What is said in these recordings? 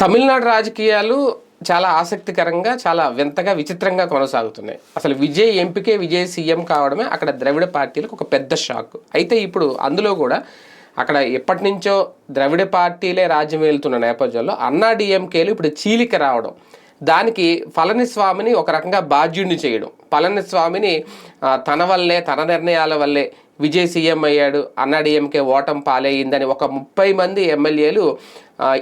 తమిళనాడు రాజకీయాలు చాలా ఆసక్తికరంగా, చాలా వింతగా, విచిత్రంగా కొనసాగుతున్నాయి. అసలు విజయ్ ఎంపికే, విజయ్ సీఎం కావడమే అక్కడ ద్రవిడ పార్టీలకు ఒక పెద్ద షాక్. అయితే ఇప్పుడు అందులో కూడా అక్కడ ఎప్పటి నుంచో ద్రవిడ పార్టీలే రాజ్యం వెళ్తున్న నేపథ్యంలో అన్నా డిఎంకేలు ఇప్పుడు చీలిక రావడం, దానికి పళనిస్వామిని ఒక రకంగా బాధ్యుడిని చేయడం, పళనిస్వామిని తన వల్లే, తన నిర్ణయాల వల్లే విజయ్ సీఎం అయ్యాడు, అన్నా డిఎంకే ఓటం పాలయ్యిందని ఒక 30 మంది ఎమ్మెల్యేలు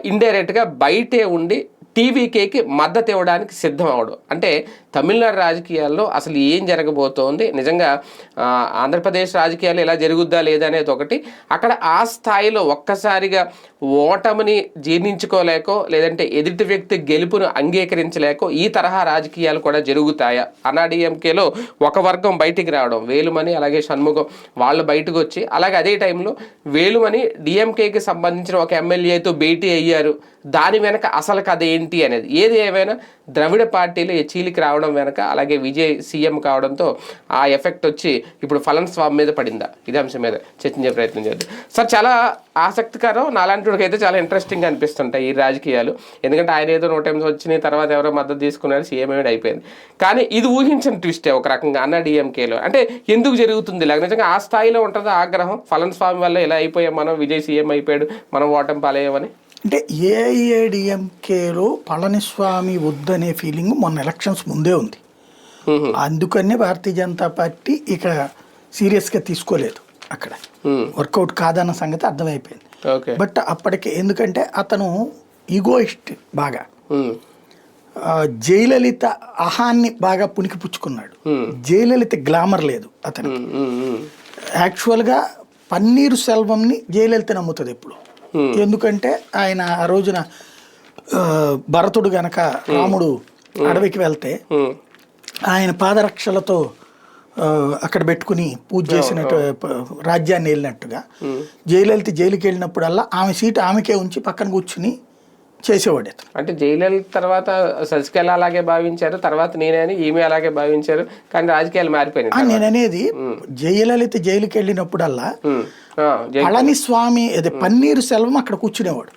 ఇండైరెక్ట్గా బయటే ఉండి టీవీకేకి మద్దతు ఇవ్వడానికి సిద్ధం అవడం. అంటే తమిళనాడు రాజకీయాల్లో అసలు ఏం జరగబోతోంది, నిజంగా ఆంధ్రప్రదేశ్ రాజకీయాలు ఎలా జరుగుద్దా లేదా అనేది ఒకటి, అక్కడ ఆ స్థాయిలో ఒక్కసారిగా ఓటమిని జీర్ణించుకోలేకో లేదంటే ఎదుటి వ్యక్తి గెలుపును అంగీకరించలేకో ఈ తరహా రాజకీయాలు కూడా జరుగుతాయా? అన్నాడీఎంకేలో ఒక వర్గం బయటికి రావడం, వేలుమణి అలాగే షణ్ముఖం వాళ్ళు బయటకు వచ్చి, అలాగే అదే టైంలో వేలుమణి డిఎంకేకి సంబంధించిన ఒక ఎమ్మెల్యేతో భేటీ అయ్యారు, దాని వెనక అసలు కథ ఏంటి అనేది. ఏది ఏమైనా ద్రవిడ పార్టీలు చీలికి రావడం వెనక, అలాగే విజయ్ సీఎం కావడంతో ఆ ఎఫెక్ట్ వచ్చి ఇప్పుడు పళనిస్వామి మీద పడిందా, ఇదే అంశం మీద చర్చించే ప్రయత్నం చేద్దాం. సార్, చాలా ఆసక్తికరం, నాలాంటి అయితే చాలా ఇంట్రెస్టింగ్గా అనిపిస్తుంటాయి ఈ రాజకీయాలు. ఎందుకంటే ఆయన ఏదో 108 వచ్చినాయి, తర్వాత ఎవరో మద్దతు తీసుకున్నారు, సీఎం ఏమిటి అయిపోయింది. కానీ ఇది ఊహించని ట్విస్టే ఒక రకంగా అన్నా డిఎంకేలో. అంటే ఎందుకు జరుగుతుంది ఇలా? నిజంగా ఆ స్థాయిలో ఉంటుందా ఆగ్రహం, పళనిస్వామి వల్ల ఇలా అయిపోయాం మనం, విజయ్ సీఎం అయిపోయాడు, మనం ఓటమి పాలయ్యామని? అంటే ఏఐఏడిఎంకేలో పళనిస్వామి వద్దనే ఫీలింగ్ మొన్న ఎలక్షన్స్ ముందే ఉంది. అందుకనే భారతీయ జనతా పార్టీ ఇక సీరియస్గా తీసుకోలేదు, అక్కడ వర్కౌట్ కాదన్న సంగతి అర్థమైపోయింది. బట్ అప్పటికే, ఎందుకంటే అతను ఈగోయిస్ట్ బాగా, జయలలిత అహాన్ని బాగా పునికి పుచ్చుకున్నాడు. జయలలిత గ్లామర్ లేదు అతను. యాక్చువల్గా పన్నీరు సెల్వంని జయలలిత నమ్ముతుంది ఎప్పుడు. ఎందుకంటే ఆయన ఆ రోజున భరతుడు గనక రాముడు అడవికి వెళ్తే ఆయన పాదరక్షలతో అక్కడ పెట్టుకుని పూజ చేసినట్టు రాజ్యాన్ని వెళ్ళినట్టుగా జయలలిత జైలుకి వెళ్ళినప్పుడల్లా ఆమె సీటు ఆమెకే ఉంచి పక్కన కూర్చుని చేసేవాడు. అంటే జయలలిత తర్వాత శశికళ అలాగే భావించారు, తర్వాత నేనే అని ఈమె అలాగే భావించారు, కానీ రాజకీయాలు మారిపోయినాయి. నేను అనేది జయలలిత జైలుకి వెళ్ళినప్పుడల్లా పళనిస్వామి అదే పన్నీరు సెల్వం అక్కడ కూర్చునేవాడు.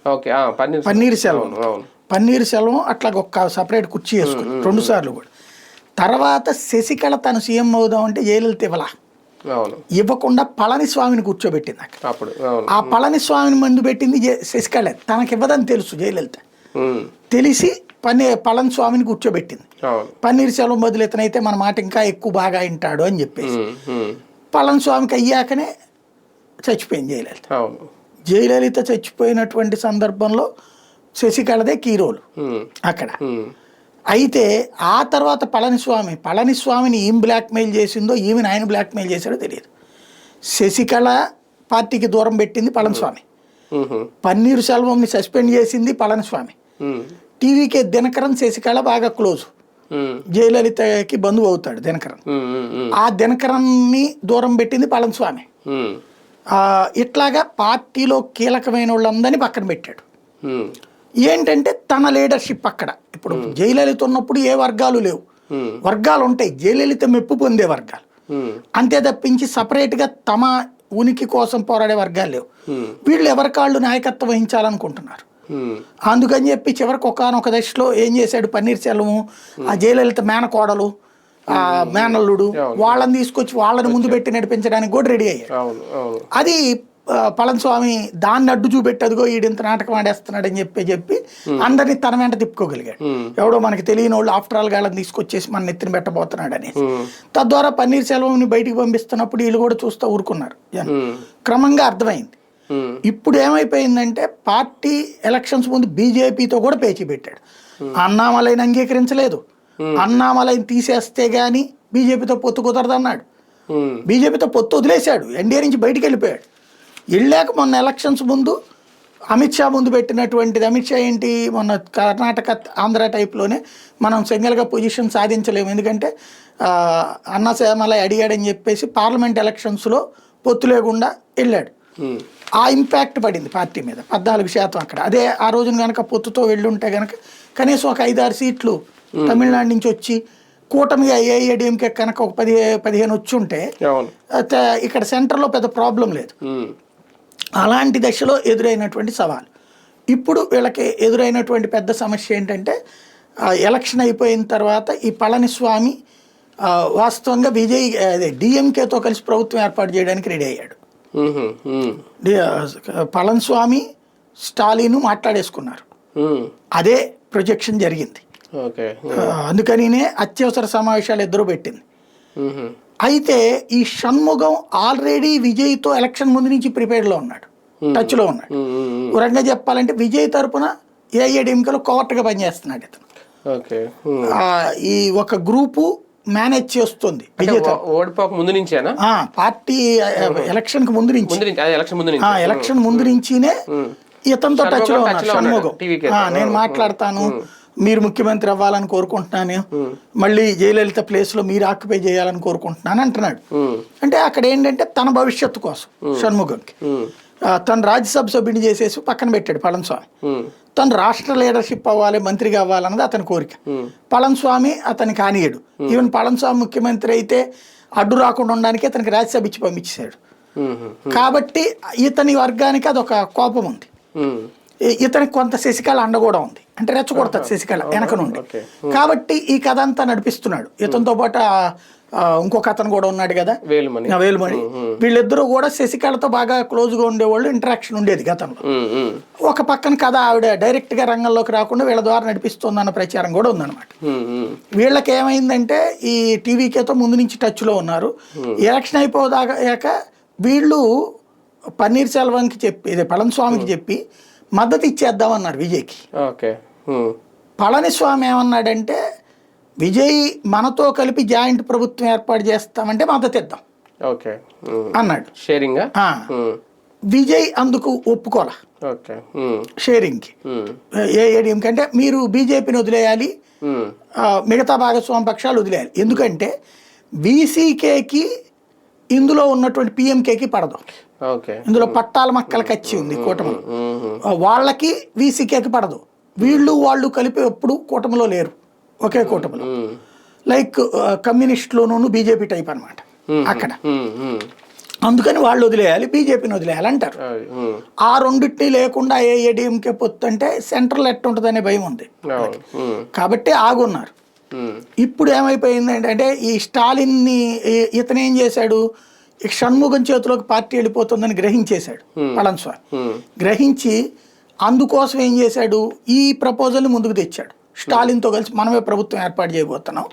పన్నీరు సెల్వం అట్లా ఒక సపరేట్ కుర్చీ వేసుకుని 2 సార్లు కూడా. తర్వాత శశికళ తను సీఎం అవుదాం అంటే జయలలిత ఇవ్వకుండా పళనిస్వామిని కూర్చోబెట్టింది అక్కడ. ఆ పళనిస్వామిని మందు పెట్టింది శశికళ, తనకి ఇవ్వదని తెలుసు జయలలిత, తెలిసి పళనిస్వామిని కూర్చోబెట్టింది. పన్నీరు సెల్వం బదులు ఇతనైతే మన మాట ఇంకా ఎక్కువ బాగా వింటాడు అని చెప్పేసి పళనిస్వామికి అయ్యాకనే చచ్చిపోయింది జయలలిత. జయలలిత చచ్చిపోయినటువంటి సందర్భంలో శశికళదే కీ రోల్ అక్కడ. అయితే ఆ తర్వాత పళనిస్వామిని ఏం బ్లాక్మెయిల్ చేసిందో, ఈమెను ఆయన బ్లాక్మెయిల్ చేశాడో తెలియదు. శశికళ పార్టీకి దూరం పెట్టింది పళనిస్వామి, పన్నీరు సెల్వంని సస్పెండ్ చేసింది పళనిస్వామి. టీవీకే దినకరన్ శశికళ బాగా క్లోజ్, జయలలితకి బంధువు అవుతాడు దినకరన్. ఆ దినకరన్ని దూరం పెట్టింది పళనిస్వామి. ఇట్లాగా పార్టీలో కీలకమైన వాళ్ళందరినీ పక్కన పెట్టాడు. ఏంటంటే తన లీడర్షిప్ అక్కడ. ఇప్పుడు జయలలిత ఉన్నప్పుడు ఏ వర్గాలు లేవు, వర్గాలు ఉంటాయి, జయలలిత మెప్పు పొందే వర్గాలు అంతే తప్పించి సపరేట్గా తమ ఉనికి కోసం పోరాడే వర్గాలు లేవు. వీళ్ళు ఎవరికాళ్ళు నాయకత్వం వహించాలనుకుంటున్నారు. అందుకని చెప్పి చివరికి ఒకనొక దశలో ఏం చేశాడు పన్నీర్ సెల్వం, ఆ జయలలిత మేనకోడలు, ఆ మేనల్లుడు, వాళ్ళని తీసుకొచ్చి వాళ్ళని ముందు పెట్టి నడిపించడానికి కూడా రెడీ అయ్యాడు. అది పళనిస్వామి దాన్ని అడ్డు చూపెట్టి అదిగో ఈడింత నాటకం ఆడేస్తున్నాడు అని చెప్పి అందరినీ తన వెంట తిప్పుకోగలిగాడు. ఎవడో మనకి తెలియని వాళ్ళు ఆఫ్టర్ ఆల్ గాళ్ళని తీసుకొచ్చేసి మన ఎత్తిన పెట్టబోతున్నాడు అనేసి. తద్వారా పన్నీర్ సెల్వంని బయటికి పంపిస్తున్నప్పుడు వీళ్ళు కూడా చూస్తూ ఊరుకున్నారు. క్రమంగా అర్థమైంది. ఇప్పుడు ఏమైపోయిందంటే పార్టీ ఎలక్షన్స్ ముందు బీజేపీతో కూడా పేచీ పెట్టాడు. అన్నామలైని అంగీకరించలేదు, అన్నామలైని తీసేస్తే గానీ బీజేపీతో పొత్తు కుదరదన్నాడు. బీజేపీతో పొత్తు వదిలేశాడు, ఎన్డీఏ నుంచి బయటికి వెళ్ళిపోయాడు. వెళ్ళాక మొన్న ఎలక్షన్స్ ముందు అమిత్ షా ముందు పెట్టినటువంటిది, అమిత్ షా ఏంటి, మొన్న కర్ణాటక ఆంధ్ర టైప్లోనే మనం సింగిల్గా పొజిషన్ సాధించలేము, ఎందుకంటే అన్నామలై అడిగాడని చెప్పేసి పార్లమెంట్ ఎలక్షన్స్లో పొత్తు లేకుండా వెళ్ళాడు. ఆ ఇంపాక్ట్ పడింది పార్టీ మీద 14% అక్కడ. అదే ఆ రోజున కనుక పొత్తుతో వెళ్ళుంటే కనుక కనీసం ఒక 5-6 సీట్లు తమిళనాడు నుంచి వచ్చి కూటమిగా ఏఐఏడిఎంకే కనుక ఒక 10-15 వచ్చి ఉంటే ఇక్కడ సెంటర్లో పెద్ద ప్రాబ్లం లేదు. అలాంటి దశలో ఎదురైనటువంటి సవాలు ఇప్పుడు వీళ్ళకి ఎదురైనటువంటి పెద్ద సమస్య ఏంటంటే ఎలక్షన్ అయిపోయిన తర్వాత ఈ పళనిస్వామి వాస్తవంగా విజయ్ డిఎంకేతో కలిసి ప్రభుత్వం ఏర్పాటు చేయడానికి రెడీ అయ్యాడు. పళనిస్వామి స్టాలిన్ మాట్లాడేసుకున్నారు. అదే ప్రొజెక్షన్ జరిగింది. అందుకనినే అత్యవసర సమావేశాలు ఇద్దరు పెట్టింది. అయితే ఈ షణ్ముగం ఆల్రెడీ విజయ్తో ఎలక్షన్ ముందు నుంచి ప్రిపేర్లో ఉన్నాడు, టచ్లో ఉన్నాడు. ఒక రకంగా చెప్పాలంటే విజయ్ తరపున ఏఐఏడిఎంకేలో కోవర్ట్గా పనిచేస్తున్నాడు ఇతను. ఈ ఒక గ్రూపు మేనేజ్ చేస్తుంది విజయ్ ఓడిపోక ముందు నుంచేనా, పార్టీ ఎలక్షన్ కి ముందు నుంచి, ఎలక్షన్ ముందు నుంచినే ఇతనితో టచ్ లో ఉన్నాడు షణ్ముగం. నేను మాట్లాడతాను, మీరు ముఖ్యమంత్రి అవ్వాలని కోరుకుంటున్నాను, మళ్ళీ జయలలిత ప్లేస్ లో మీరు ఆక్యుపై చేయాలని కోరుకుంటున్నాను అంటున్నాడు. అంటే అక్కడ ఏంటంటే తన భవిష్యత్తు కోసం షణ్ముగంకి తను రాజ్యసభ సభ్యుని చేసేసి పక్కన పెట్టాడు పళనిస్వామి. తను రాష్ట్ర లీడర్షిప్ అవ్వాలి, మంత్రిగా అవ్వాలన్నది అతని కోరిక. పళనిస్వామి అతని కానియడు. ఈవెన్ పళనిస్వామి ముఖ్యమంత్రి అయితే అడ్డు రాకుండా ఉండడానికి అతనికి రాజ్యసభ ఇచ్చి పంపించేశాడు. కాబట్టి ఇతని వర్గానికి అదొక కోపం ఉంది. ఇతనికి కొంత శశికళ అండ కూడా ఉంది, అంటే రెచ్చగొడతాడు శశికళ వెనక నుండి. కాబట్టి ఈ కథ అంతా నడిపిస్తున్నాడు. ఇతనితో పాటు ఇంకొక అతను కూడా ఉన్నాడు కదా, వేలుమణి. వీళ్ళిద్దరూ కూడా శశికళతో బాగా క్లోజ్ గా ఉండేవాళ్ళు, ఇంటరాక్షన్ ఉండేది గతంలో. ఒక పక్కన కథ ఆవిడ డైరెక్ట్ గా రంగంలోకి రాకుండా వీళ్ళ ద్వారా నడిపిస్తుందన్న ప్రచారం కూడా ఉందన్నమాట. వీళ్ళకి ఏమైందంటే ఈ టీవీకేతో ముందు నుంచి టచ్ లో ఉన్నారు. ఎలక్షన్ అయిపోదాక వీళ్ళు పన్నీర్ సెల్వంకి చెప్పి, ఇదే పళనిస్వామికి చెప్పి మద్దతు ఇచ్చేద్దామన్నారు విజయ్కి. పళనిస్వామి ఏమన్నాడంటే విజయ్ మనతో కలిపి జాయింట్ ప్రభుత్వం ఏర్పాటు చేస్తామంటే మద్దతు ఇద్దాం అన్నాడు. విజయ్ అందుకు ఒప్పుకోలే షేరింగ్ కి. ఏఐఏడిఎంకి అంటే మీరు బీజేపీని వదిలేయాలి, మిగతా భాగస్వామ్య పక్షాలు వదిలేయాలి. ఎందుకంటే బీసీకేకి ఇందులో ఉన్నటువంటి పిఎంకేకి పడదు. ఇందులో పట్టాల మక్కల కచ్చి ఉంది కూటమి, వాళ్ళకి వీసీకేకి పడదు. వాళ్ళు కలిపి ఎప్పుడు కూటమిలో లేరు, ఒకే కూటమిలో. లైక్ కమ్యూనిస్టులోనూ బీజేపీ టైప్ అనమాట అక్కడ. అందుకని వాళ్ళు వదిలేయాలి, బీజేపీని వదిలేయాలి అంటారు. ఆ రెండింటినీ లేకుండా ఏఐఏడిఎంకే పొత్తు అంటే సెంట్రల్ ఎట్టుంటుందనే భయం ఉంది కాబట్టి ఆగున్నారు. ఇప్పుడు ఏమైపోయింది అంటే ఈ స్టాలిన్ని ఇతను ఏం చేశాడు, షణ్ముగం చేతిలోకి పార్టీ వెళ్ళిపోతుందని గ్రహించేశాడు పళనిస్వామి. గ్రహించి అందుకోసం ఏం చేశాడు, ఈ ప్రపోజల్ని ముందుకు తెచ్చాడు. స్టాలిన్తో కలిసి మనమే ప్రభుత్వం ఏర్పాటు చేయబోతున్నాం,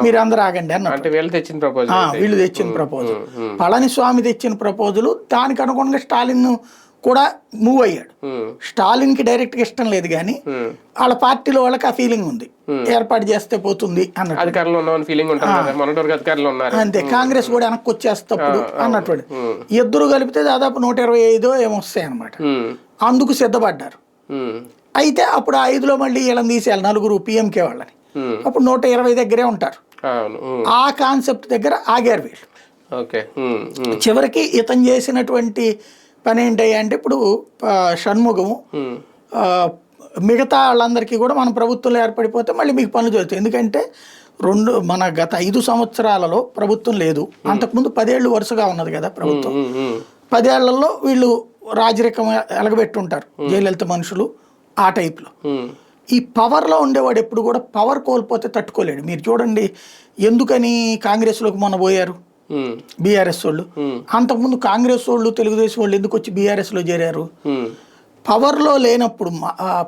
మీరు అందరూ ఆగండి అన్నట్టు. వీళ్ళు తెచ్చిన ప్రపోజల్, పళనిస్వామి తెచ్చిన ప్రపోజల్. దానికి అనుగుణంగా స్టాలిన్ కూడా మూవ్ అయ్యాడు. స్టాలిన్ కి డైరెక్ట్ గా ఇష్టం లేదు కానీ వాళ్ళ పార్టీలో వాళ్ళకి ఆ ఫీలింగ్ ఉంది, ఏర్పాటు చేస్తే పోతుంది అన్నట్టు. అంతే, కాంగ్రెస్ కూడా వెనక్కి వచ్చేస్తప్పుడు అన్నట్టు. ఇద్దరు కలిపితే దాదాపు 125 ఏమొస్తాయి అన్నమాట. అందుకు సిద్ధపడ్డారు. అయితే అప్పుడు ఆ 5లో మళ్ళీ వీళ్ళని తీసేయాలి, నలుగురు పిఎంకే వాళ్ళని. అప్పుడు 120 దగ్గరే ఉంటారు. ఆ కాన్సెప్ట్ దగ్గర ఆగారు వీళ్ళు. చివరికి ఇతను చేసినటువంటి పని ఏంటయ్యా అంటే ఇప్పుడు షణ్ముగము మిగతా వాళ్ళందరికీ కూడా మన ప్రభుత్వంలో ఏర్పడిపోతే మళ్ళీ మీకు పనులు జరుగుతాయి. ఎందుకంటే మన గత 5 సంవత్సరాలలో ప్రభుత్వం లేదు, అంతకుముందు 10 ఏళ్ళు వరుసగా ఉన్నది కదా ప్రభుత్వం. 10 ఏళ్లలో వీళ్ళు రాజరికం ఎలగబెట్టుంటారు, జయలలిత మనుషులు ఆ టైప్లో. ఈ పవర్లో ఉండేవాడు ఎప్పుడు కూడా పవర్ కోల్పోతే తట్టుకోలేడు. మీరు చూడండి ఎందుకని కాంగ్రెస్లోకి మొన్న పోయారు బీఆర్ఎస్ వాళ్ళు. అంతకుముందు కాంగ్రెస్ వాళ్ళు తెలుగుదేశం వాళ్ళు ఎందుకు వచ్చి బీఆర్ఎస్లో చేరారు? పవర్లో లేనప్పుడు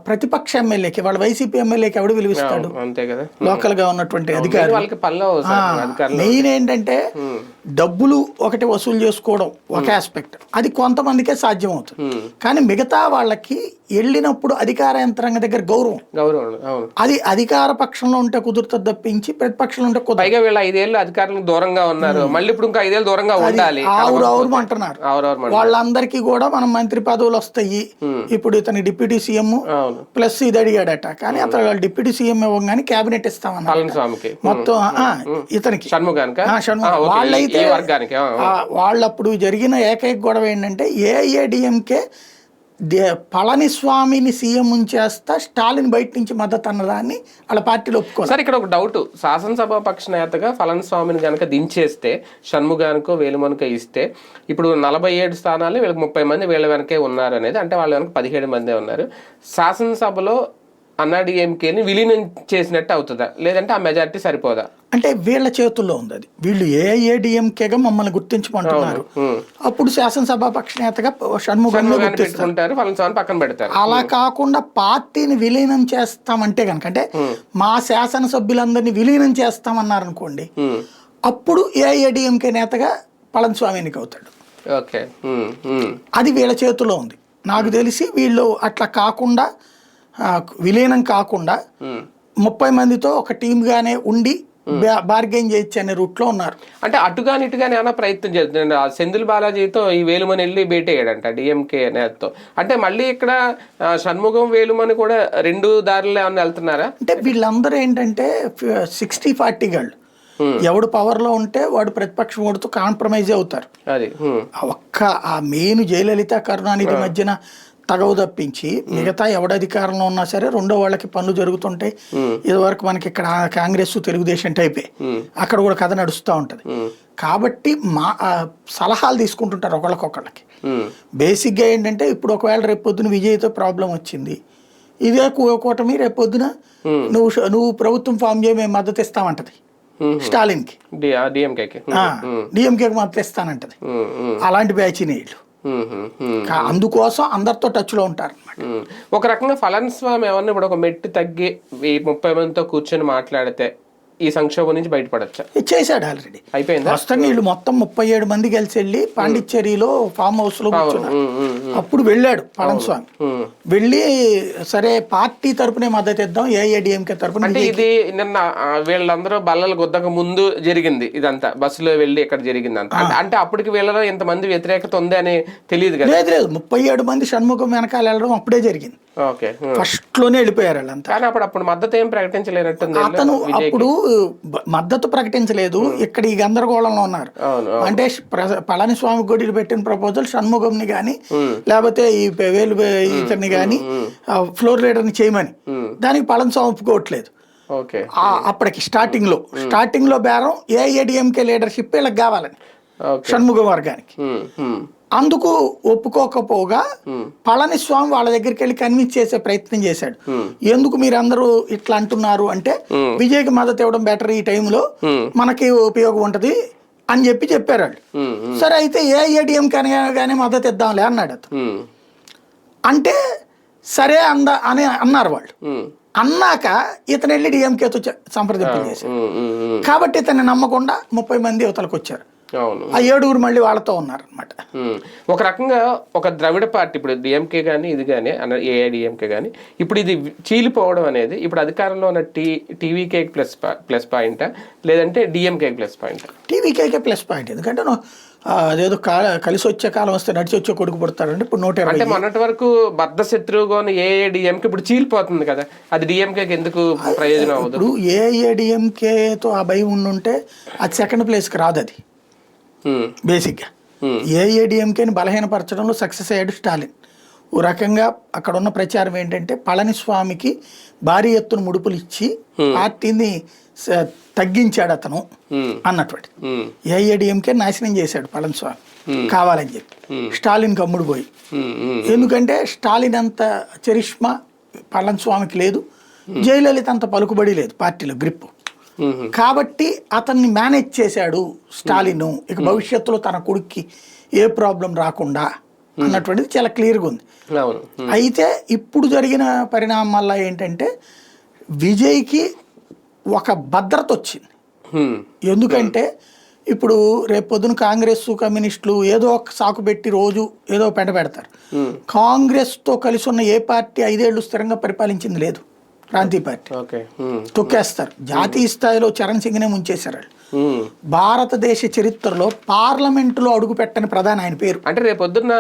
ప్రతిపక్ష ఎమ్మెల్యేకి, వాళ్ళ వైసీపీ ఎమ్మెల్యేకి ఎవడు విలువిస్తాడు? లోకల్ గా ఉన్నటువంటి అధికారులు. మెయిన్ ఏంటంటే డబ్బులు ఒకటి వసూలు చేసుకోవడం ఒక ఆస్పెక్ట్, అది కొంతమందికే సాధ్యం అవుతుంది. కానీ మిగతా వాళ్ళకి వెళ్ళినప్పుడు అధికార యంత్రాంగం దగ్గర గౌరవం, అది అధికార పక్షంలో ఉంటే కుదురుతుంది తప్పించి ప్రతిపక్షంలో ఉంటే కుదరదు. 5 ఏళ్ళు అధికారులకు దూరంగా ఉన్నారు, మళ్ళీ ఇప్పుడు ఇంకా 5 ఏళ్ళు దూరంగా ఉండాలి. ఆవురు అంటున్నారు. వాళ్ళందరికీ కూడా మనం మంత్రి పదవులు వస్తాయి. ఇప్పుడు ఇతని డిప్యూటీ సీఎం ప్లస్ ఇది అడిగాడట, కానీ అతను డిప్యూటీ సీఎం ఇవ్వగానే క్యాబినెట్ ఇస్తామన్నారు మొత్తం ఇతనికి. వాళ్ళైతే వాళ్ళప్పుడు జరిగిన ఏకైక గొడవ ఏంటంటే ఏఐఏడిఎంకే పళనిస్వామిని సీఎం చేస్తా స్టాలిన్ బయట నుంచి మద్దతు అన్నదాన్ని వాళ్ళ పార్టీలో ఒప్పుకోవాలి. సార్ ఇక్కడ ఒక డౌట్, శాసనసభ పక్ష నేతగా పళనిస్వామిని కనుక దించేస్తే షణ్ముగానికో వేలుమనికో ఇస్తే ఇప్పుడు 47 స్థానాలు వీళ్ళకి 30 మంది వీళ్ళ వెనకే ఉన్నారు అనేది, అంటే వాళ్ళ వెనక 17 మందే ఉన్నారు. శాసనసభలో అన్నాడీఎంకేని విలీనం చేసినట్టు అవుతుందా, లేదంటే ఆ మెజారిటీ సరిపోదా? అంటే వీళ్ళ చేతుల్లో ఉంది అది. వీళ్ళు ఏఐఏడిఎంకేగా మమ్మల్ని గుర్తించమంటున్నారు, అప్పుడు శాసనసభ పక్ష నేతగా షణ్ముగాన్ని పెట్టుకుంటారు, పళనిస్వామిని పక్కన పెడతారు. అలా కాకుండా పార్టీని విలీనం చేస్తామంటే కనుక, అంటే మా శాసనసభ్యులందరినీ విలీనం చేస్తామన్నారు అనుకోండి, అప్పుడు ఏఐఏడిఎంకే నేతగా పళనిస్వామి ఎన్నికవుతాడు. ఓకే, అది వీళ్ళ చేతుల్లో ఉంది. నాకు తెలిసి వీళ్ళు అట్లా కాకుండా, విలీనం కాకుండా 30 మందితో ఒక టీమ్గానే ఉండి బార్గెన్ చేయొచ్చు అనే రూట్లో ఉన్నారు. అంటే అటుగాని ఇటుగాని ఏమైనా ప్రయత్నం చేస్తుంది. సెంధిల్ బాలాజీతో ఈ వేలుమని వెళ్ళి భేటీ అయ్యాడంట డిఎంకే నేతతో. అంటే మళ్ళీ ఇక్కడ షణ్ముగం వేలుమని కూడా 2 దారుల్లో ఏమన్నా వెళ్తున్నారా? అంటే వీళ్ళందరూ ఏంటంటే 60-40 గాళ్ళు, ఎవడు పవర్లో ఉంటే వాడు ప్రతిపక్షం ఓడుతూ కాంప్రమైజ్ అవుతారు. అది ఆ మెయిన్ జయలలిత కరుణానిధి మధ్యన తగవు తప్పించి మిగతా ఎవడ అధికారంలో ఉన్నా సరే రెండో వాళ్ళకి పనులు జరుగుతుంటాయి. ఇదివరకు మనకి ఇక్కడ కాంగ్రెస్ తెలుగుదేశం టైపే, అక్కడ కూడా కథ నడుస్తూ ఉంటది. కాబట్టి సలహాలు తీసుకుంటుంటారు ఒకళ్ళకొకళ్ళకి. బేసిక్గా ఏంటంటే ఇప్పుడు ఒకవేళ రేపొద్దున విజయ్తో ప్రాబ్లం వచ్చింది, ఇదే కూటమి రేపొద్దున నువ్వు ప్రభుత్వం ఫామ్ చేయ మేము మద్దతు ఇస్తామంటది స్టాలిన్కి, డిఎంకేకి మద్దతు ఇస్తానంటది. అలాంటి బ్యాచ్ నీళ్ళు అందుకోసం అందరితో టచ్ లో ఉంటారు. ఒక రకంగా పళనిస్వామి ఏమన్నా ఇప్పుడు ఒక మెట్టు తగ్గి ఈ 30 మందితో కూర్చొని మాట్లాడితే ఈ సంక్షోభం నుంచి బయటపడచ్చా? చేశాడు ఆల్రెడీ, అయిపోయింది. ప్రస్తుతం వీళ్ళు మొత్తం 37 మంది కలిసి వెళ్ళి పాండిచ్చేరిలో ఫామ్ హౌస్ లో కూర్చున్నారు. అప్పుడు వెళ్ళాడు పళనిస్వామి, వెళ్ళి సరే పార్టీ తరపునే మద్దతు ఇద్దాం ఏఐఏడిఎంకే తరపున. అంటే ఇది నిన్న వీళ్ళందరూ బల్లలు గుద్దక ముందు జరిగింది ఇదంతా, బస్సులో వెళ్ళి ఇక్కడ జరిగింది అంతా. అంటే అప్పటికి వీళ్ళలో ఇంతమంది వ్యతిరేకత ఉంది అని తెలియదు కదా? లేదు, 37 మంది షణ్ముఖం వెనకాల వెళ్ళడం అప్పుడే జరిగింది. ఫస్ట్ లోనే వెళ్ళిపోయారు వాళ్ళంతా. కానీ అప్పుడు మద్దతు ఏం ప్రకటించలేనట్టుంది. అతను అప్పుడు మద్దతు ప్రకటించలేదు, ఇక్కడ ఈ గందరగోళంలో ఉన్నారు. అంటే పళనిస్వామి గుడికి పెట్టిన ప్రపోజల్ షణ్ముఖంని కానీ లేకపోతే ఈ ఇతన్ని కానీ ఫ్లోర్ లీడర్ని చేయమని, దానికి పళనిస్వామి ఒప్పుకోవట్లేదు. అప్పటికి స్టార్టింగ్ లో బేరం ఏఐఏడిఎంకే లీడర్షిప్ వీళ్ళకి కావాలని షణ్ముఖం వర్గానికి. అందుకు ఒప్పుకోకపోగా పళనిస్వామి వాళ్ళ దగ్గరికి వెళ్ళి కన్విన్స్ చేసే ప్రయత్నం చేశాడు. ఎందుకు మీరందరూ ఇట్లా అంటున్నారు అంటే, విజయ్కి మద్దతు ఇవ్వడం బెటర్, ఈ టైంలో మనకి ఉపయోగం ఉంటది అని చెప్పారు వాళ్ళు. సరే అయితే ఏఐఏడిఎం కానీ మద్దతు ఇద్దాంలే అన్నాడు అతను. అంటే సరే అని అన్నారు వాళ్ళు. అన్నాక ఇతను వెళ్ళి డిఎంకేతో సంప్రదింపులు చేశారు. కాబట్టి ఇతన్ని నమ్మకుండా 30 మంది యువతలకు వచ్చారు. ఆ 7 మళ్ళీ వాళ్ళతో ఉన్నారు అనమాట. ఒక రకంగా ఒక ద్రవిడ పార్టీ, ఇప్పుడు డిఎంకే కానీ ఇది కానీ ఏఐడిఎంకే కానీ ఇప్పుడు ఇది చీలిపోవడం అనేది ఇప్పుడు అధికారంలో ఉన్న టీవీకే ప్లస్ పాయింటా లేదంటే డిఎంకే ప్లస్ పాయింటా? TVK plus point. ఎందుకంటే అదేదో కలిసి వచ్చే కాలం వస్తే నడిచి వచ్చే కొడుకు పుడతారంటే ఇప్పుడు 120. అంటే మొన్నటి వరకు బద్ద శత్రువుగా ఏఐడిఎంకే ఇప్పుడు చీలిపోతుంది కదా, అది డిఎంకేకి ఎందుకు ప్రయోజనం అవ్వదు? ఇప్పుడు ఏఐడిఎంకేతో ఆ భయం ఉండుంటే అది సెకండ్ ప్లేస్కి రాదు. అది బేసిక్గా ఏఐఏడిఎంకేని బలహీనపరచడంలో సక్సెస్ అయ్యాడు స్టాలిన్. ఓ రకంగా అక్కడ ఉన్న ప్రచారం ఏంటంటే పళనిస్వామికి భారీ ఎత్తున ముడుపులు ఇచ్చి పార్టీని తగ్గించాడు అతను అన్నటువంటి. ఏఐఏడిఎంకే నాశనం చేశాడు పళనిస్వామి కావాలని చెప్పి, స్టాలిన్ కమ్ముడు పోయి. ఎందుకంటే స్టాలిన్ అంత చరిష్మా పళనిస్వామికి లేదు, జయలలిత అంత పలుకుబడి లేదు పార్టీలో గ్రిప్పు. కాబట్టి అతన్ని మేనేజ్ చేశాడు స్టాలిన్, ఇక భవిష్యత్తులో తన కొడుక్కి ఏ ప్రాబ్లం రాకుండా అన్నటువంటిది చాలా క్లియర్గా ఉంది. అయితే ఇప్పుడు జరిగిన పరిణామం వల్ల ఏంటంటే విజయ్కి ఒక భద్రత వచ్చింది. ఎందుకంటే ఇప్పుడు రేపొద్దున కాంగ్రెస్ కమ్యూనిస్టులు ఏదో ఒక సాకు పెట్టి రోజు ఏదో పెడతారు. కాంగ్రెస్తో కలిసి ఉన్న ఏ పార్టీ 5 ఏళ్ళు స్థిరంగా పరిపాలించింది లేదు. ప్రాంతీయ పార్టీ తొక్కేస్తారు. జాతీయ స్థాయిలో చరణ్ సింగ్నే ముంచేశారు. భారతదేశ చరిత్రలో పార్లమెంటులో అడుగు పెట్టని ప్రధాని ఆయన పేరు. అంటే రేపొద్దున్న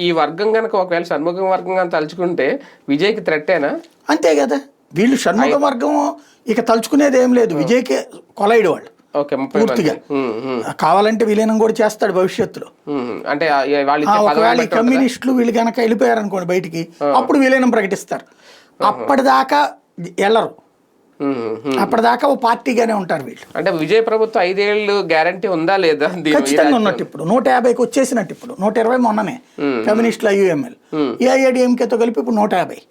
ఈ వర్గం కనుక ఒకవేళ షణ్ముఖం వర్గం తలుచుకుంటే విజయ్కి థ్రెట్టేనా? అంతే కదా, వీళ్ళు షణ్ముఖం వర్గం ఇక తలుచుకునేది ఏం లేదు, విజయ్కే కొలైడు వాళ్ళు. ఓకే 30 పూర్తిగా కావాలంటే విలీనం కూడా చేస్తాడు భవిష్యత్తులో. అంటే వాళ్ళు ఒకవేళ ఈ కమ్యూనిస్టులు వీళ్ళు కనుక వెళ్ళిపోయారు అనుకోండి బయటికి, అప్పుడు విలీనం ప్రకటిస్తారు. అప్పటిదాకా వెళ్ళరు, అప్పటిదాకా ఓ పార్టీగానే ఉంటారు వీళ్ళు. అంటే విజయ్ ప్రభుత్వం 5 ఏళ్ళు గ్యారంటీ ఉందా లేదా? ఖచ్చితంగా ఉన్నట్టు. ఇప్పుడు 150కి వచ్చేసినట్టు. ఇప్పుడు 120 మొన్ననే కమ్యూనిస్టులు ఐయుఎంఎల్, ఏఐఏడిఎంకేతో కలిపి ఇప్పుడు 150.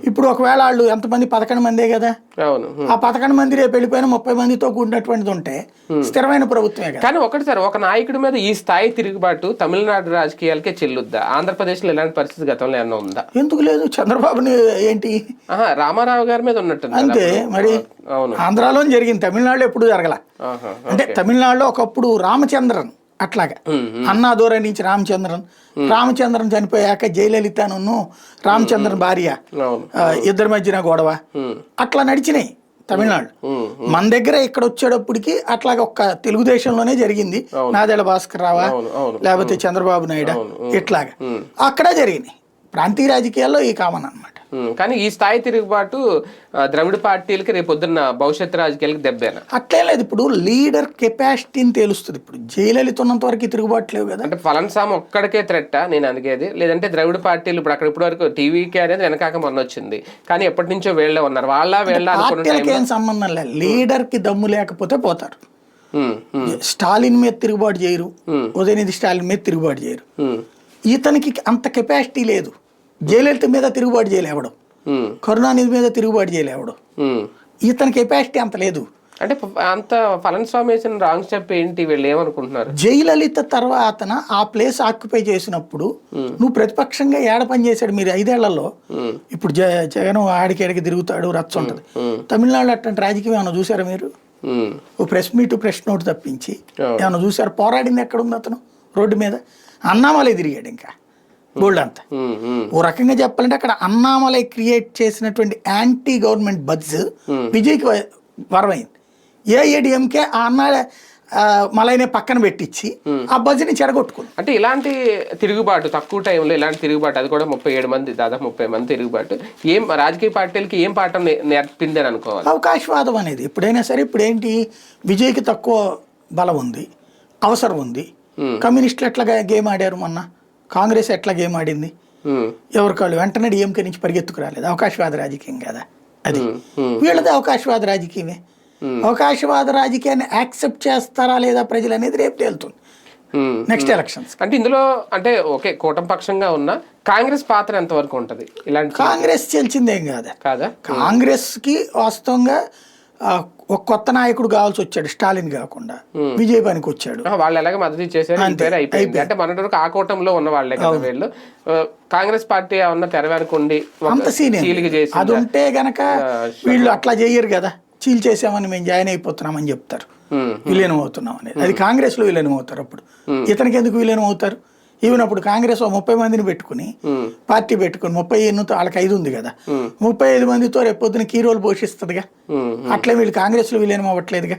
ఇప్పుడు ఒకవేళ వాళ్ళు ఎంతమంది 11 మందే కదా, ఆ 11 మంది రేపు వెళ్ళిపోయిన 30 మందితో కూడినటువంటిది ఉంటే స్థిరమైన ప్రభుత్వమే కదా. కానీ ఒకటి సార్, ఒక నాయకుడి మీద ఈ స్థాయి తిరుగుబాటు తమిళనాడు రాజకీయాలకే చెల్లుద్దా? ఆంధ్రప్రదేశ్ లో ఇలాంటి పరిస్థితి గతంలో ఏమన్నా ఉందా? ఎందుకు లేదు? చంద్రబాబుని ఏంటి రామారావు గారి మీద ఉన్నట్టు అంతే మరి. ఆంధ్రాలో జరిగింది, తమిళనాడులో ఎప్పుడు జరగల. అంటే తమిళనాడులో ఒకప్పుడు రామచంద్రన్ అట్లాగా అన్నాదూర నుంచి రామచంద్రన్ చనిపోయాక జయలలితను రామచంద్రన్ భార్య ఇద్దరి మధ్యన గొడవ అట్లా నడిచినాయి తమిళనాడు. మన దగ్గర ఇక్కడ వచ్చేటప్పటికి అట్లాగా ఒక్క తెలుగుదేశంలోనే జరిగింది. నాదెళ్ల భాస్కర్ రావా లేకపోతే చంద్రబాబు నాయుడు ఇట్లాగా అక్కడ జరిగినాయి. ప్రాంతీయ రాజకీయాల్లో ఈ కామన్ అన్నమాట. కానీ ఈ స్థాయి తిరుగుబాటు ద్రవిడ పార్టీలకి రేపు పొద్దున్న భవిష్యత్తు రాజకీయాలకి దెబ్బేనా? అట్లే లేదు. ఇప్పుడు లీడర్ కెపాసిటీని తెలుస్తుంది. ఇప్పుడు జయలలిత ఉన్నంత వరకు తిరుగుబాటు లేవు కదా. అంటే పళనిస్వామి ఒక్కడికే థ్రెట్టా నేను అడిగేది? లేదంటే ద్రవిడ పార్టీలు ఇప్పుడు అక్కడ ఇప్పటి వరకు టీవీకే అనేది వెనకాక మొన్న వచ్చింది, కానీ ఎప్పటి నుంచో వీళ్ళే ఉన్నారు. పార్టీలకి ఏం సంబంధం లేదు. లీడర్ కి దమ్ము లేకపోతే పోతారు. స్టాలిన్ మీద తిరుగుబాటు చేయరు, ఉదయనిధి స్టాలిన్ మీద తిరుగుబాటు చేయరు. ఇతనికి అంత కెపాసిటీ లేదు. జయలలిత మీద తిరుగుబాటు చేయలేవడం, కరుణానిధి మీద తిరుగుబాటు చేయలేవడం, ఇతని కెపాసిటీ అంత లేదు. అంటే అంత పళనిస్వామి వేసిన రాంగ్ స్టెప్ ఏంటి? వీళ్ళు ఏమనుకుంటున్నారు? జయలలిత తర్వాత ఆ ప్లేస్ ఆక్యుపై చేసినప్పుడు నువ్వు ప్రతిపక్షంగా ఏడ పని చేశాడు మీరు 5 ఏళ్లలో? ఇప్పుడు జగన్ ఆడికేడికి తిరుగుతాడు, రచ్చ ఉంటది. తమిళనాడులో అట్లాంటి రాజకీయం ఏమైనా చూసారా మీరు? ఓ ప్రెస్ మీట్ ప్రెస్ నోట్ తప్పించి ఏమైనా చూసారు? పోరాడింది ఎక్కడ ఉంది అతను? రోడ్డు మీద అన్నామలై తిరిగాడు. ఇంకా గోల్డ్ అంతా ఓ రకంగా చెప్పాలంటే అక్కడ అన్నామలై క్రియేట్ చేసినటువంటి యాంటీ గవర్నమెంట్ బజ్ విజయ్కి వరమైంది. ఏఐఏడిఎంకే ఆ మలైనే పక్కన పెట్టించి ఆ బజ్ని చెడగొట్టుకుంది. అంటే ఇలాంటి తిరుగుబాటు తక్కువ టైంలో ఇలాంటి తిరుగుబాటు, అది కూడా 37 మంది దాదాపు 30 మంది తిరుగుబాటు ఏం రాజకీయ పార్టీలకి ఏం పాఠం నేర్పింది అని అనుకోవాలి? అవకాశవాదం అనేది ఎప్పుడైనా సరే. ఇప్పుడు ఏంటి, విజయ్కి తక్కువ బలం ఉంది, అవసరం ఉంది. కమ్యూనిస్టులు ఎట్లా గేమ్ ఆడారు మొన్న, కాంగ్రెస్ ఎట్లా గేమ్ ఆడింది, ఎవరికాళ్ళు వెంటనే డిఎంకే నుంచి పరిగెత్తుకు రాలేదు. అవకాశవాద రాజకీయం కదా అది. వీళ్ళది అవకాశవాద రాజకీయమే. అవకాశవాద రాజకీయాన్ని యాక్సెప్ట్ చేస్తారా లేదా ప్రజలు అనేది రేపు తేలుతుంది నెక్స్ట్ ఎలక్షన్స్. అంటే ఇందులో అంటే ఓకే కూటమి పక్షంగా ఉన్న కాంగ్రెస్ పాత్ర ఎంత వరకు ఉంటది? ఇలాంటి కాంగ్రెస్ చెల్చిందేం కాదా. కాంగ్రెస్ కి వాస్తవంగా ఒక కొత్త నాయకుడు కావాల్సి వచ్చాడు, స్టాలిన్ కాకుండా విజయ్ పనికి వచ్చాడు. వాళ్ళు ఎలాగ మద్దతు ఇచ్చేసారు, అయిపోయింది. అంటే మన వరకు ఆ కూటమిలో ఉన్న వాళ్ళే కదా వీళ్ళు. కాంగ్రెస్ పార్టీ ఉన్న తెరవనుకోండి అంత సీనియర్ అది ఉంటే గనక వీళ్ళు అట్లా చేయరు కదా. చీల్ చేసామని మేము జాయిన్ అయిపోతున్నామని చెప్తారు, విలీనం అవుతున్నాం అనేది. అది కాంగ్రెస్ లో విలీనం అవుతారు. అప్పుడు ఇతనికి ఎందుకు విలీనం అవుతారు? ఈవెన్ అప్పుడు కాంగ్రెస్ 30 మందిని పెట్టుకుని పార్టీ పెట్టుకుని 30 వాళ్ళకి 5 ఉంది కదా, 35 మందితో రేపు పొద్దున కీ రోల్ పోషిస్తుందిగా. అట్లే వీళ్ళు కాంగ్రెస్ లో విలీనం అవ్వట్లేదుగా.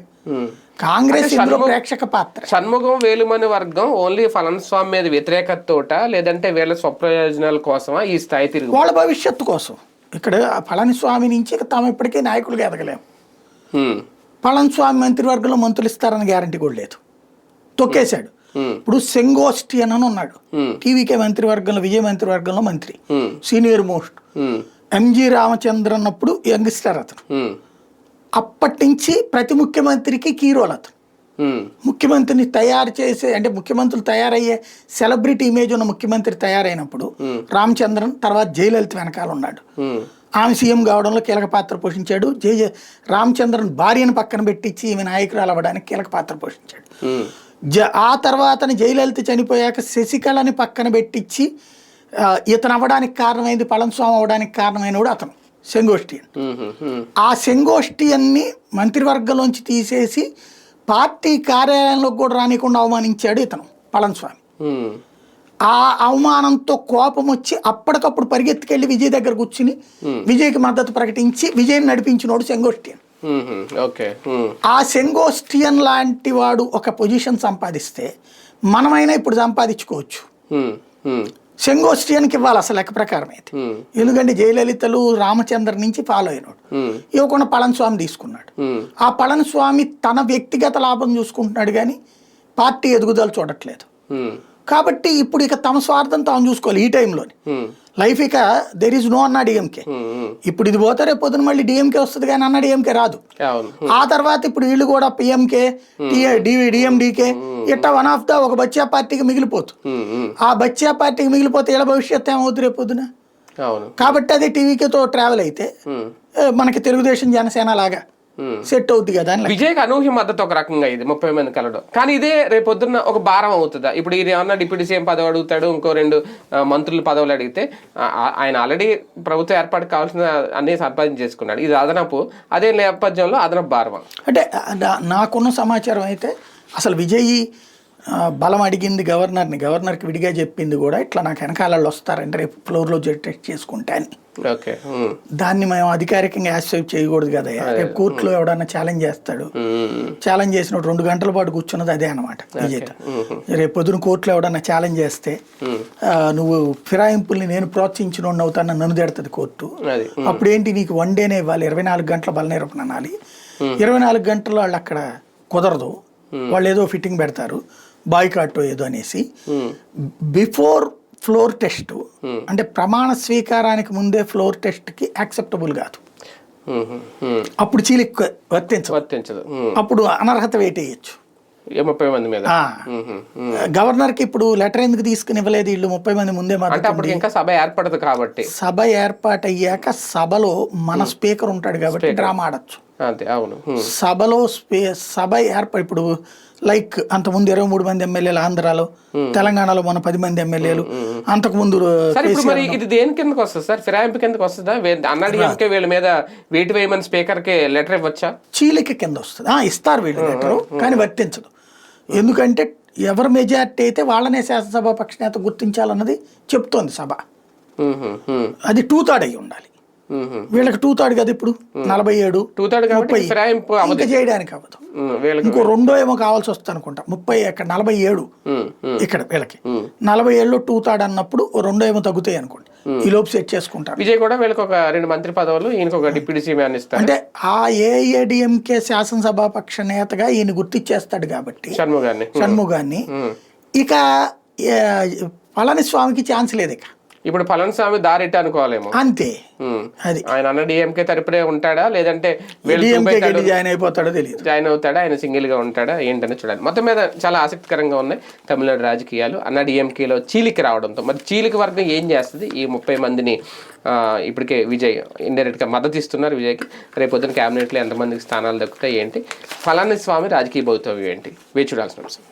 కాంగ్రెస్ ప్రేక్షక పాత్ర. షణ్ముగం వేలుమని వర్గం ఓన్లీ పళనిస్వామి మీద వ్యతిరేకతోట లేదంటే వీళ్ళ స్వప్రయోజనాల కోసమా ఈ స్థాయి తిరిగి? వాళ్ళ భవిష్యత్తు కోసం. ఇక్కడ పళనిస్వామి నుంచి తాము ఇప్పటికే నాయకులుగా ఎదగలేము. పళనిస్వామి మంత్రివర్గంలో మంత్రులు ఇస్తారని గ్యారంటీ కూడా లేదు, తొక్కేశాడు. ఇప్పుడు సెంగోష్టి అని ఉన్నాడు టీవీకే మంత్రివర్గంలో, విజయ మంత్రివర్గంలో మంత్రి, సీనియర్ మోస్ట్. ఎంజి రామచంద్రన్ అప్పుడు యంగ్స్టర్ అతను. అప్పటి నుంచి ప్రతి ముఖ్యమంత్రికి కీ రోల్ అతను. ముఖ్యమంత్రిని తయారు చేసే, అంటే ముఖ్యమంత్రులు తయారయ్యే సెలబ్రిటీ ఇమేజ్ ఉన్న ముఖ్యమంత్రి తయారైనప్పుడు రామచంద్రన్ తర్వాత జయలలిత వెనకాల ఉన్నాడు. ఆమె సీఎం కావడంలో కీలక పాత్ర పోషించాడు. రామచంద్రన్ భార్యను పక్కన పెట్టించి ఈమె నాయకురాలు అవ్వడానికి కీలక పాత్ర పోషించాడు. ఆ తర్వాత జయలలిత చనిపోయాక శశికళని పక్కన పెట్టించి ఇతను అవ్వడానికి కారణమైంది, పళనిస్వామి అవ్వడానికి కారణమైన కూడా అతను సెంగోష్ఠియన్. ఆ సెంగోష్ఠియన్ని మంత్రివర్గంలోంచి తీసేసి పార్టీ కార్యాలయంలో కూడా రానికుండా అవమానించాడు ఇతను పళనిస్వామి. ఆ అవమానంతో కోపం వచ్చి అప్పటికప్పుడు పరిగెత్తుకెళ్ళి విజయ్ దగ్గర కూర్చుని విజయ్కి మద్దతు ప్రకటించి విజయ్ని నడిపించినోడు సెంగోష్ఠియన్. ఆ సెంగోష్ఠియన్ లాంటి వాడు ఒక పొజిషన్ సంపాదిస్తే మనమైనా ఇప్పుడు సంపాదించుకోవచ్చు. సెంగోస్టియన్కి ఇవ్వాలి అసలు లెక్క ప్రకారం అయితే. ఎందుకంటే జయలలితలు రామచంద్ర నుంచి ఫాలో అయినాడు, ఇవ్వకుండా పళనిస్వామి తీసుకున్నాడు. ఆ పళనిస్వామి తన వ్యక్తిగత లాభం చూసుకుంటున్నాడు కానీ పార్టీ ఎదుగుదల చూడట్లేదు. కాబట్టి ఇప్పుడు ఇక తమ స్వార్థం తాను చూసుకోవాలి ఈ టైంలోని. లైఫ్ ఇక దెర్ ఈజ్ నో అన్నా డిఎంకే. ఇప్పుడు ఇది పోతే రేపు పొద్దున మళ్ళీ డిఎంకే వస్తుంది కానీ అన్న డిఎంకే రాదు. ఆ తర్వాత ఇప్పుడు వీళ్ళు కూడా పిఎంకే డిఎండికే ఇట్లా వన్ ఆఫ్ ద ఒక బచ్చా పార్టీకి మిగిలిపోతుంది. ఆ బచ్చా పార్టీకి మిగిలిపోతే ఇలా భవిష్యత్తు ఏమవుతుంది రేపు పొద్దున. కాబట్టి అది టీవీకేతో ట్రావెల్ అయితే మనకి తెలుగుదేశం జనసేన లాగా సెట్ అవుతుంది కదా. విజయ్కి అనూహ్య మద్దతు ఒక రకంగా ఇది 30 మంది కలవడం, కానీ ఇదే రేపు పొద్దున్న ఒక భారం అవుతుందా? ఇప్పుడు ఇది ఏమన్నా డిప్యూటీ సీఎం పదవి అడుగుతాడు, ఇంకో 2 మంత్రుల పదవులు అడిగితే ఆయన ఆల్రెడీ ప్రభుత్వ ఏర్పాటు కావాల్సిన అన్ని సంపాదించేసుకున్నాడు, ఇది అదనపు. అదే నేపథ్యంలో అదనపు భారం అంటే నాకున్న సమాచారం అయితే అసలు విజయ్ బలం అడిగింది గవర్నర్కి విడిగా చెప్పింది కూడా ఇట్లా నాకు వెనకాలలో వస్తారంటే రేపు ఫ్లోర్లో టెస్ట్ చేసుకుంటా అని. దాన్ని మేము అధికారికంగా యాక్సెప్ట్ చేయకూడదు కదా. రేపు కోర్టులో ఎవడన్నా ఛాలెంజ్ చేస్తాడు, ఛాలెంజ్ చేసినప్పుడు 2 గంటల పాటు కూర్చున్నది అదే అనమాట విజేత. రేపు పొద్దున కోర్టులో ఎవడన్నా ఛాలెంజ్ చేస్తే నువ్వు ఫిరాయింపుల్ని నేను ప్రోత్సహించిన అవుతానని నన్ను తిడుతుంది కోర్టు. అప్పుడు ఏంటి, నీకు 1 డేనే ఇవ్వాలి, 24 గంటల బల నిరూపణ అనాలి. 24 గంటలు వాళ్ళు అక్కడ కుదరదు, వాళ్ళు ఏదో ఫిట్టింగ్ పెడతారు బాయ్కాట్ ఏదో అనేసి. బిఫోర్ ఫ్లోర్ టెస్ట్ అంటే ప్రమాణ స్వీకారానికి ముందే ఫ్లోర్ టెస్ట్ కి యాక్సెప్టబుల్ కాదు. అప్పుడు చీలిక వర్తించదు, అప్పుడు అనర్హత వెయిట్ వేయచ్చు 30 మంది మీద. గవర్నర్ కి ఇప్పుడు లెటర్ ఎందుకు తీసుకుని ఇవ్వలేదు వీళ్ళు 30 మంది ముందే ఇంకా సభ ఏర్పడదు కాబట్టి. సభ ఏర్పాటు అయ్యాక సభలో మన స్పీకర్ ఉంటాడు కాబట్టి డ్రామా ఆడచ్చు. సభలో సభ ఇప్పుడు లైక్ అంతకుముందు 23 మంది ఎమ్మెల్యేలు ఆంధ్రాలో, తెలంగాణలో మన 10 మంది ఎమ్మెల్యేలు, అంతకుముందు. మరి ఇది దేని కిందకి వస్తుంది సార్? ఫిరాయింపు కిందకి వస్తుందా? అన్నాడీఎంకే వీళ్ళ మీద వేటు వేయమని స్పీకర్ కి లెటర్ ఇవ్వచ్చా? చీలిక కింద వస్తుంది, ఇస్తారు వీళ్ళు లెటర్, కానీ వర్తించదు. ఎందుకంటే ఎవరు మెజార్టీ అయితే వాళ్ళనే శాసనసభ పక్షనేత గుర్తించాలన్నది చెప్తోంది సభ. అది 2/3 అయి ఉండాలి. వీళ్ళకి 2/3 కదా ఇప్పుడు 47 ఇంకా చేయడానికి అవ్వదు. ఇంకో 2 ఏమో కావాల్సి వస్తుంది అనుకుంటా. 30 అక్కడ 47 ఇక్కడ వీళ్ళకి 47లో 2/3 అన్నప్పుడు 2 ఏమో తగ్గుతాయి అనుకోండి. ఈ లోపు సెట్ చేసుకుంటారు. విజయ్ కూడా వీళ్ళకి ఒక 2 మంత్రి పదవులు, ఈయనకు ఒక డిప్యూటీ సీఎం ఇస్తారు. అంటే ఆ ఏఐఏడిఎంకే శాసనసభా పక్ష నేతగా ఈయన గుర్తిచ్చేస్తాడు కాబట్టి షణ్ముగాన్ని. ఇక పళనిస్వామికి ఛాన్స్ లేదు. ఇక ఇప్పుడు పళనిస్వామి దారిట్టు అనుకోవాలేమో అంతే. అది ఆయన అన్న డిఎంకే తరపునే ఉంటాడా లేదంటే జాయిన్ అయిపోతాడో తెలియదు, జాయిన్ అవుతాడా, ఆయన సింగిల్ గా ఉంటాడా ఏంటనే చూడాలి. మొత్తం మీద చాలా ఆసక్తికరంగా ఉన్నాయి తమిళనాడు రాజకీయాలు. అన్న డిఎంకేలో చీలిక రావడంతో మరి చీలిక వర్గం ఏం చేస్తుంది? ఈ 30 మందిని ఇప్పటికే విజయ్ ఇండైరెక్ట్ గా మద్దతు ఇస్తున్నారు విజయ్కి. రేపు పొద్దున క్యాబినెట్లో ఎంతమందికి స్థానాలు దక్కుతాయి ఏంటి, పళనిస్వామి రాజకీయ భవితవ్యం ఏంటి, వేచి చూడాల్సిన అంశం.